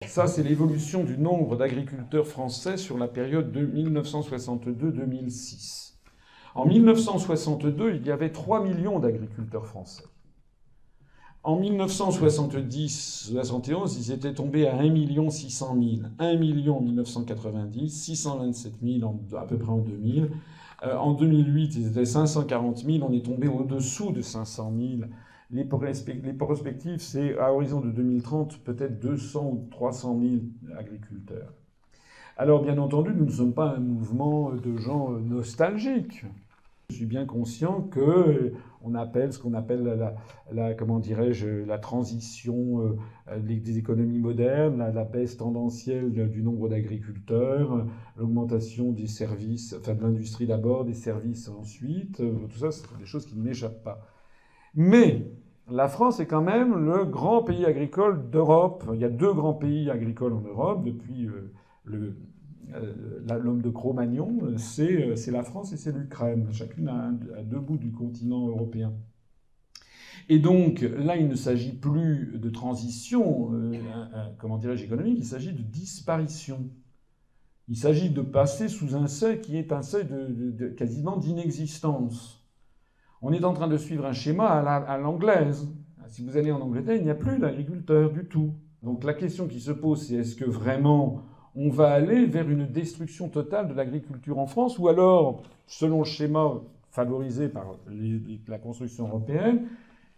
Ça, c'est l'évolution du nombre d'agriculteurs français sur la période de 1962-2006. En 1962, il y avait 3 millions d'agriculteurs français. En 1970-71, ils étaient tombés à 1 600 000. 1 million en 1990, 627 000 à peu près en 2000. En 2008, ils étaient 540 000. On est tombé au-dessous de 500 000. Les perspectives, c'est à horizon de 2030, peut-être 200 ou 300 000 agriculteurs. Alors, bien entendu, nous ne sommes pas un mouvement de gens nostalgiques. Je suis bien conscient que on appelle ce qu'on appelle la transition des économies modernes, la baisse tendancielle du nombre d'agriculteurs, l'augmentation des services, enfin de l'industrie d'abord, des services ensuite. Tout ça, c'est des choses qui ne m'échappent pas. Mais la France est quand même le grand pays agricole d'Europe. Il y a 2 grands pays agricoles en Europe depuis l'homme de Cro-Magnon, c'est la France et c'est l'Ukraine, chacune à 2 bouts du continent européen. Et donc là, il ne s'agit plus de transition, économique, il s'agit de disparition. Il s'agit de passer sous un seuil qui est un seuil quasiment d'inexistence. On est en train de suivre un schéma à l'anglaise. Si vous allez en Angleterre, il n'y a plus d'agriculteurs du tout. Donc la question qui se pose, c'est est-ce que vraiment on va aller vers une destruction totale de l'agriculture en France, ou alors, selon le schéma favorisé par la construction européenne,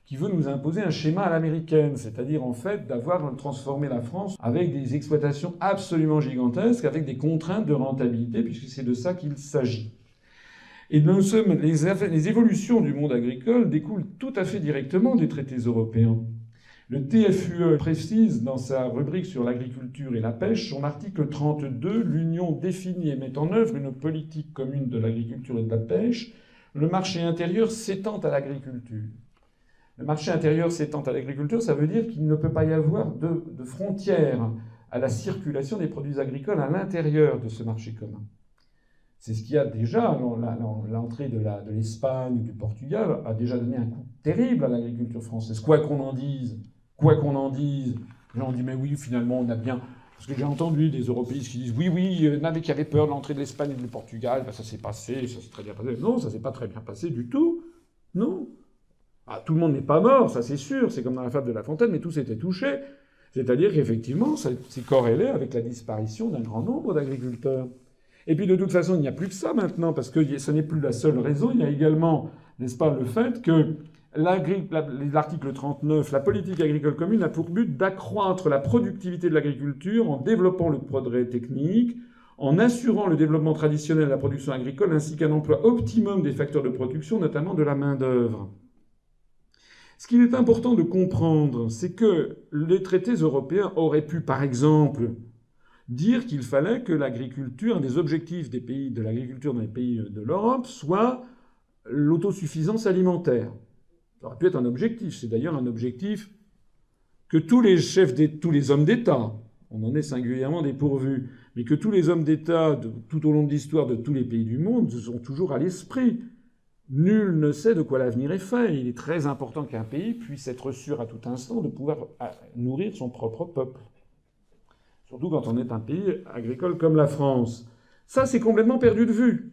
qui veut nous imposer un schéma à l'américaine, c'est-à-dire en fait d'avoir transformé la France avec des exploitations absolument gigantesques, avec des contraintes de rentabilité, puisque c'est de ça qu'il s'agit. Et les évolutions du monde agricole découlent tout à fait directement des traités européens. Le TFUE précise dans sa rubrique sur l'agriculture et la pêche, son article 32, l'Union définit et met en œuvre une politique commune de l'agriculture et de la pêche. Le marché intérieur s'étend à l'agriculture. Le marché intérieur s'étend à l'agriculture, ça veut dire qu'il ne peut pas y avoir de frontières à la circulation des produits agricoles à l'intérieur de ce marché commun. C'est ce qui a déjà, l'entrée de l'Espagne ou du Portugal a déjà donné un coup terrible à l'agriculture française, quoi qu'on en dise. Quoi qu'on en dise, les gens disent mais oui, finalement, on a bien... Parce que j'ai entendu des européistes qui disent oui, il y en avait qui avaient peur de l'entrée de l'Espagne et du Portugal, ben ça s'est passé, ça s'est très bien passé. Non, ça s'est pas très bien passé du tout. Non. Ah, tout le monde n'est pas mort, ça c'est sûr, c'est comme dans la fable de La Fontaine, mais tous étaient touchés. C'est-à-dire qu'effectivement, c'est corrélé avec la disparition d'un grand nombre d'agriculteurs. Et puis de toute façon, il n'y a plus que ça maintenant, parce que ce n'est plus la seule raison, il y a également, n'est-ce pas, le fait que l'article 39, la politique agricole commune a pour but d'accroître la productivité de l'agriculture en développant le progrès technique, en assurant le développement traditionnel de la production agricole ainsi qu'un emploi optimum des facteurs de production, notamment de la main-d'œuvre. Ce qu'il est important de comprendre, c'est que les traités européens auraient pu, par exemple, dire qu'il fallait que l'agriculture, un des objectifs de l'agriculture dans les pays de l'Europe, soit l'autosuffisance alimentaire. Ça aurait pu être un objectif. C'est d'ailleurs un objectif que tous les hommes d'État, on en est singulièrement dépourvus, mais que tous les hommes d'État, tout au long de l'histoire de tous les pays du monde, sont toujours à l'esprit. Nul ne sait de quoi l'avenir est fait. Il est très important qu'un pays puisse être sûr à tout instant de pouvoir nourrir son propre peuple. Surtout quand on est un pays agricole comme la France. Ça, c'est complètement perdu de vue.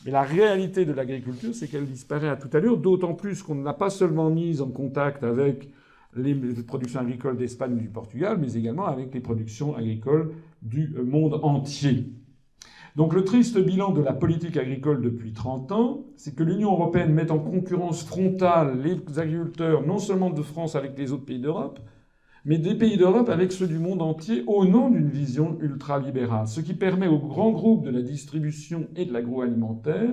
Mais la réalité de l'agriculture, c'est qu'elle disparaît à toute allure, d'autant plus qu'on ne l'a pas seulement mise en contact avec les productions agricoles d'Espagne ou du Portugal, mais également avec les productions agricoles du monde entier. Donc le triste bilan de la politique agricole depuis 30 ans, c'est que l'Union européenne met en concurrence frontale les agriculteurs, non seulement de France avec les autres pays d'Europe, mais des pays d'Europe avec ceux du monde entier au nom d'une vision ultralibérale, ce qui permet aux grands groupes de la distribution et de l'agroalimentaire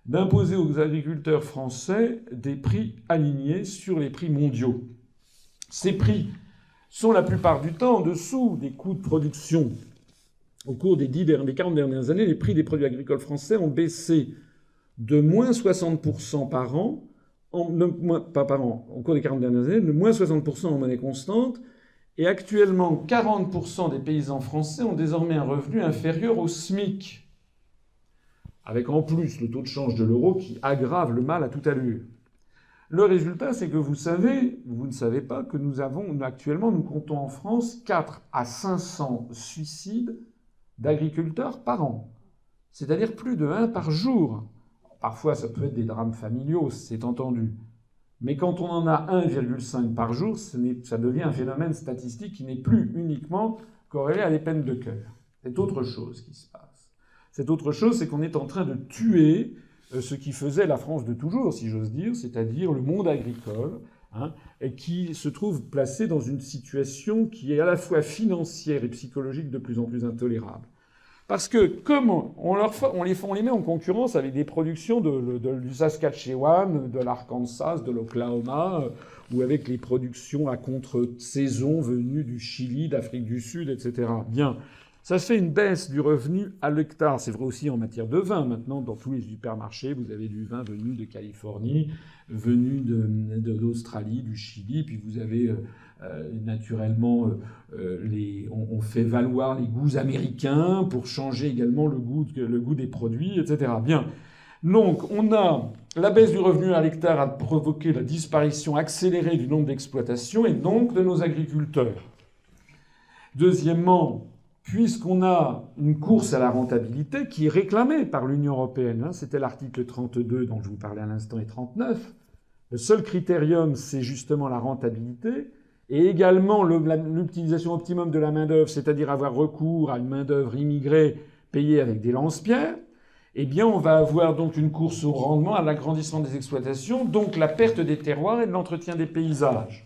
d'imposer aux agriculteurs français des prix alignés sur les prix mondiaux. Ces prix sont la plupart du temps en dessous des coûts de production. Au cours des 40 dernières années, les prix des produits agricoles français ont baissé de moins 60% par an, pas par an, au cours des 40 dernières années, de moins 60% en monnaie constante, et actuellement 40% des paysans français ont désormais un revenu inférieur au SMIC, avec en plus le taux de change de l'euro qui aggrave le mal à toute allure. Le résultat, c'est que vous ne savez pas que actuellement, nous comptons en France 4 à 500 suicides d'agriculteurs par an. C'est-à-dire plus de 1 par jour. Parfois, ça peut être des drames familiaux, c'est entendu. Mais quand on en a 1,5 par jour, ça devient un phénomène statistique qui n'est plus uniquement corrélé à des peines de cœur. C'est autre chose qui se passe. Cette autre chose, c'est qu'on est en train de tuer ce qui faisait la France de toujours, si j'ose dire, c'est-à-dire le monde agricole, et qui se trouve placé dans une situation qui est à la fois financière et psychologique de plus en plus intolérable. Parce que comme on les met en concurrence avec des productions du Saskatchewan, de l'Arkansas, de l'Oklahoma, ou avec les productions à contre-saison venues du Chili, d'Afrique du Sud, etc. Bien, ça se fait une baisse du revenu à l'hectare. C'est vrai aussi en matière de vin. Maintenant, dans tous les supermarchés, vous avez du vin venu de Californie, venu d'Australie, du Chili, puis vous avez naturellement, on fait valoir les goûts américains pour changer également le goût des produits, etc. Bien. Donc, on a la baisse du revenu à l'hectare a provoqué la disparition accélérée du nombre d'exploitations et donc de nos agriculteurs. Deuxièmement, puisqu'on a une course à la rentabilité qui est réclamée par l'Union européenne, c'était l'article 32 dont je vous parlais à l'instant et 39, le seul critérium, c'est justement la rentabilité, et également l'utilisation optimum de la main-d'œuvre, c'est-à-dire avoir recours à une main-d'œuvre immigrée payée avec des lance-pierres, eh bien, on va avoir donc une course au rendement, à l'agrandissement des exploitations, donc la perte des terroirs et de l'entretien des paysages.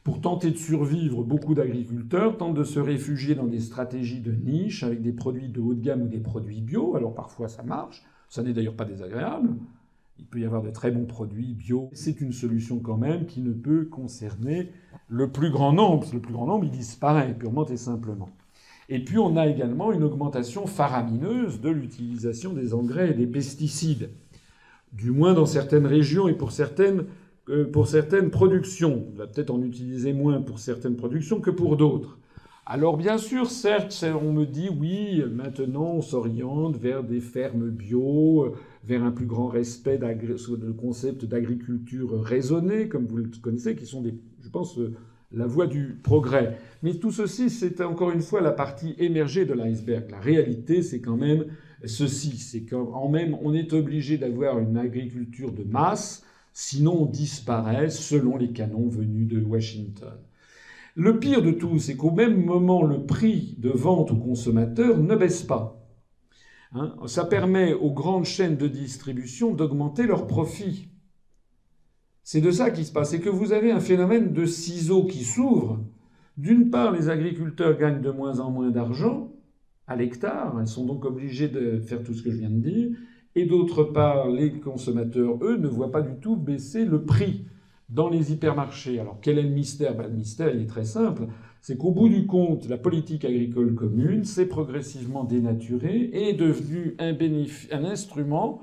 Pour tenter de survivre, beaucoup d'agriculteurs tentent de se réfugier dans des stratégies de niche avec des produits de haut de gamme ou des produits bio. Alors parfois ça marche, ça n'est d'ailleurs pas désagréable. Il peut y avoir de très bons produits bio. C'est une solution quand même qui ne peut concerner le plus grand nombre. Le plus grand nombre, il disparaît purement et simplement. Et puis on a également une augmentation faramineuse de l'utilisation des engrais et des pesticides. Du moins dans certaines régions et pour certaines productions. On va peut-être en utiliser moins pour certaines productions que pour d'autres. Alors bien sûr, certes, on me dit oui, maintenant on s'oriente vers des fermes bio, vers un plus grand respect du concept d'agriculture raisonnée, comme vous le connaissez, qui sont je pense, la voie du progrès. Mais tout ceci, c'est encore une fois la partie émergée de l'iceberg. La réalité, c'est quand même ceci, c'est quand même on est obligé d'avoir une agriculture de masse, sinon on disparaît selon les canons venus de Washington. Le pire de tout, c'est qu'au même moment, le prix de vente aux consommateurs ne baisse pas. Ça permet aux grandes chaînes de distribution d'augmenter leurs profits. C'est de ça qu'il se passe. C'est que vous avez un phénomène de ciseaux qui s'ouvre. D'une part, les agriculteurs gagnent de moins en moins d'argent à l'hectare. Ils sont donc obligés de faire tout ce que je viens de dire. Et d'autre part, les consommateurs, eux, ne voient pas du tout baisser le prix dans les hypermarchés. Alors, quel est le mystère ? Le mystère, il est très simple. C'est qu'au bout du compte, la politique agricole commune s'est progressivement dénaturée et est devenue un instrument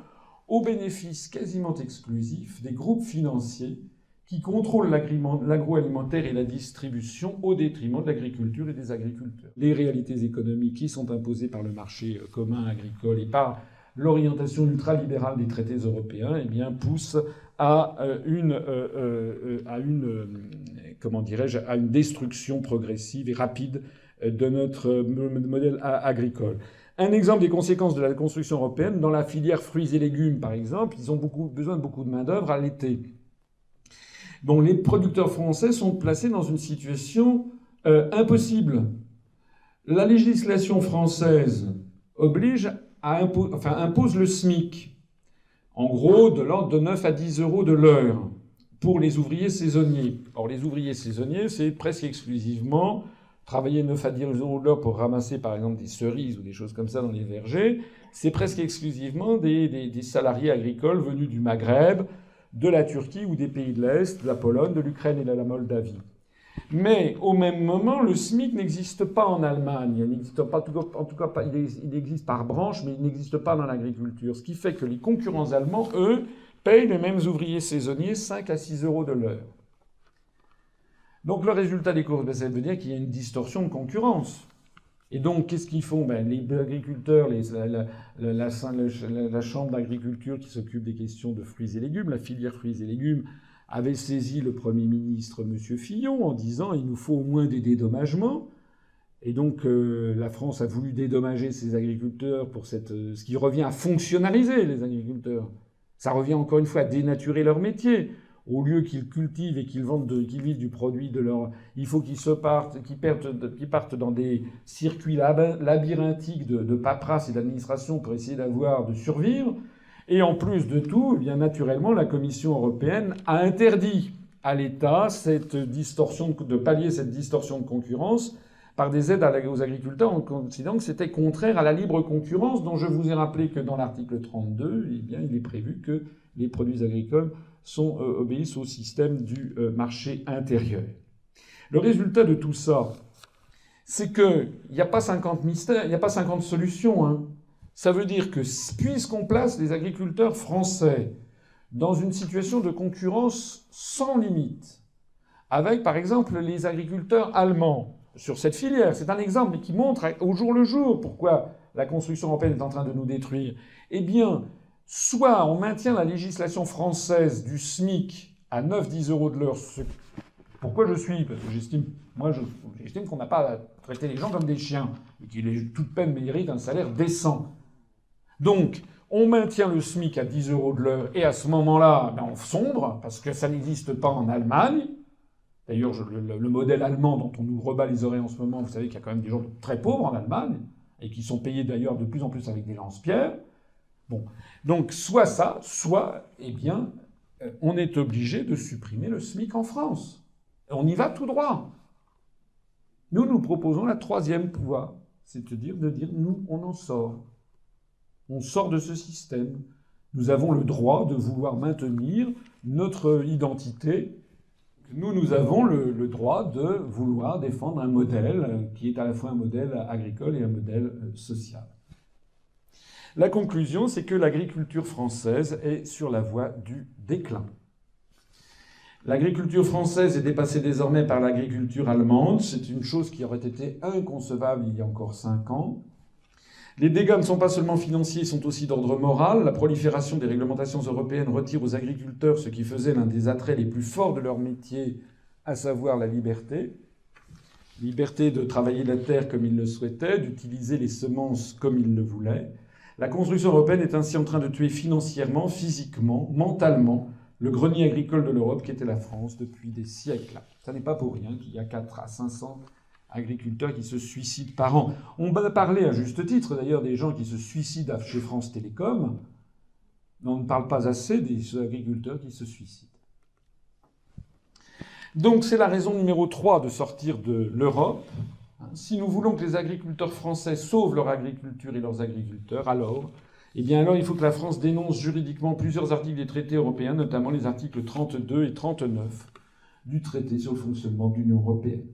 au bénéfice quasiment exclusif des groupes financiers qui contrôlent l'agroalimentaire et la distribution au détriment de l'agriculture et des agriculteurs. Les réalités économiques qui sont imposées par le marché commun agricole et par l'orientation ultralibérale des traités européens, eh bien, pousse à une destruction progressive et rapide de notre modèle agricole. Un exemple des conséquences de la construction européenne, dans la filière fruits et légumes, par exemple, ils ont besoin de beaucoup de main-d'œuvre à l'été. Donc les producteurs français sont placés dans une situation impossible. La législation française impose le SMIC. En gros, de l'ordre de 9 à 10 euros de l'heure pour les ouvriers saisonniers. Or, les ouvriers saisonniers, c'est presque exclusivement travailler 9 à 10 euros de l'heure pour ramasser, par exemple, des cerises ou des choses comme ça dans les vergers. C'est presque exclusivement des salariés agricoles venus du Maghreb, de la Turquie ou des pays de l'Est, de la Pologne, de l'Ukraine et de la Moldavie. Mais au même moment, le SMIC n'existe pas en Allemagne. Il n'existe pas, en tout cas, il existe par branche, mais il n'existe pas dans l'agriculture. Ce qui fait que les concurrents allemands, eux, payent les mêmes ouvriers saisonniers 5 à 6 euros de l'heure. Donc le résultat des courses, ça veut dire qu'il y a une distorsion de concurrence. Et donc, qu'est-ce qu'ils font? Ben, les agriculteurs, la chambre d'agriculture qui s'occupe des questions de fruits et légumes, la filière fruits et légumes, avait saisi le Premier ministre, M. Fillon, en disant il nous faut au moins des dédommagements. Et donc, la France a voulu dédommager ses agriculteurs pour ce qui revient à fonctionnaliser les agriculteurs. Ça revient encore une fois à dénaturer leur métier. Au lieu qu'ils cultivent et qu'ils qu'ils vivent du produit de leur... Il faut qu'ils partent dans des circuits labyrinthiques de paperasse et d'administration pour essayer de survivre. Et en plus de tout, eh bien, naturellement, la Commission européenne a interdit à l'État de pallier cette distorsion de concurrence par des aides aux agriculteurs en considérant que c'était contraire à la libre concurrence, dont je vous ai rappelé que dans l'article 32, eh bien, il est prévu que les produits agricoles obéissent au système du marché intérieur. Le résultat de tout ça, c'est qu'il n'y a pas 50 mystères, il n'y a pas 50 solutions. Hein. Ça veut dire que puisqu'on place les agriculteurs français dans une situation de concurrence sans limite, avec par exemple les agriculteurs allemands sur cette filière, c'est un exemple qui montre au jour le jour pourquoi la construction européenne est en train de nous détruire, eh bien, soit on maintient la législation française du SMIC à 9-10 euros de l'heure. Pourquoi je suis? Parce que j'estime qu'on n'a pas à traiter les gens comme des chiens, et qu'ils, toute peine, méritent un salaire décent. Donc, on maintient le SMIC à 10 euros de l'heure, et à ce moment-là, ben on sombre, parce que ça n'existe pas en Allemagne. D'ailleurs, le modèle allemand dont on nous rebat les oreilles en ce moment, vous savez qu'il y a quand même des gens très pauvres en Allemagne, et qui sont payés d'ailleurs de plus en plus avec des lance-pierres. Bon. Donc, soit ça, soit, eh bien, on est obligé de supprimer le SMIC en France. On y va tout droit. Nous proposons la troisième voie, c'est-à-dire de dire, nous, on en sort. On sort de ce système. Nous avons le droit de vouloir maintenir notre identité. Nous avons le droit de vouloir défendre un modèle qui est à la fois un modèle agricole et un modèle social. La conclusion, c'est que l'agriculture française est sur la voie du déclin. L'agriculture française est dépassée désormais par l'agriculture allemande. C'est une chose qui aurait été inconcevable il y a encore 5 ans. Les dégâts ne sont pas seulement financiers, ils sont aussi d'ordre moral. La prolifération des réglementations européennes retire aux agriculteurs ce qui faisait l'un des attraits les plus forts de leur métier, à savoir la liberté. Liberté de travailler la terre comme ils le souhaitaient, d'utiliser les semences comme ils le voulaient. La construction européenne est ainsi en train de tuer financièrement, physiquement, mentalement, le grenier agricole de l'Europe qui était la France depuis des siècles. Ça n'est pas pour rien qu'il y a 400 à 500 agriculteurs qui se suicident par an. On va parler à juste titre d'ailleurs des gens qui se suicident chez France Télécom, mais on ne parle pas assez des agriculteurs qui se suicident. Donc c'est la raison numéro 3 de sortir de l'Europe. Si nous voulons que les agriculteurs français sauvent leur agriculture et leurs agriculteurs, alors il faut que la France dénonce juridiquement plusieurs articles des traités européens, notamment les articles 32 et 39 du traité sur le fonctionnement de l'Union européenne.